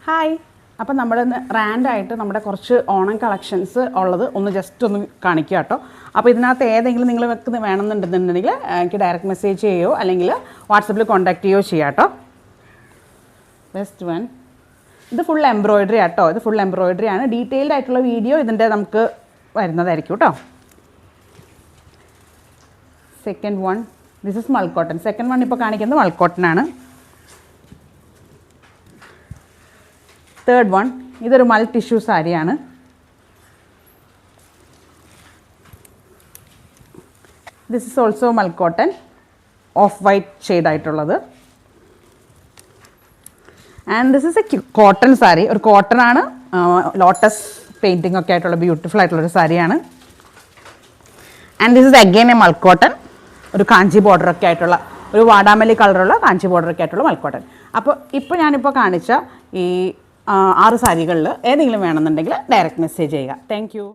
Hi. അപ്പോൾ നമ്മൾ റാൻഡായിട്ട് നമ്മുടെ കുറച്ച് ഓണം കളക്ഷൻസ് ഉള്ളത് ജസ്റ്റ് ഒന്ന് കാണിക്കുക കേട്ടോ. അപ്പോൾ ഇതിനകത്ത് ഏതെങ്കിലും നിങ്ങൾ വേണമെന്നുണ്ടെന്നുണ്ടെങ്കിൽ എനിക്ക് ഡയറക്റ്റ് മെസ്സേജ് ചെയ്യുകയോ അല്ലെങ്കിൽ വാട്സപ്പിൽ കോൺടാക്ട് ചെയ്യുകയോ ചെയ്യാം കേട്ടോ. ബെസ്റ്റ് വൺ, ഇത് ഫുൾ എംബ്രോയിഡറി ആട്ടോ. ഇത് ഫുൾ എംബ്രോയിഡറി ആണ്. ഡീറ്റെയിൽഡ് ആയിട്ടുള്ള വീഡിയോ ഇതിൻ്റെ നമുക്ക് വരുന്നതായിരിക്കും കേട്ടോ. Second one, this is മൾക്കോട്ടൺ. Second one ഇപ്പോൾ കാണിക്കുന്നത് മൾക്കോട്ടൺ ആണ്. തേർഡ് വൺ, ഇതൊരു മൽ ടിഷ്യൂ സാരിയാണ്. This is also mul cotton, off white ഷെയ്ഡായിട്ടുള്ളത്. And this is a cotton sari. ഒരു കോട്ടൺ ആണ്, ലോട്ടസ് പെയിൻറ്റിംഗ് ഒക്കെ ആയിട്ടുള്ള ബ്യൂട്ടിഫുൾ ആയിട്ടുള്ളൊരു സാരിയാണ്. And this is again a mul cotton, ഒരു കാഞ്ചി ബോർഡറൊക്കെ ആയിട്ടുള്ള, ഒരു വാടാമല്ലി കളറുള്ള കാഞ്ചി ബോർഡറൊക്കെ ആയിട്ടുള്ള മൽക്കോട്ടൺ. അപ്പോൾ ഞാനിപ്പോൾ കാണിച്ച ഈ 6 സാരികളിൽ ഏതെങ്കിലും വേണമെന്നുണ്ടെങ്കിൽ ഡയറക്റ്റ് മെസ്സേജ് ചെയ്യുക. Thank you.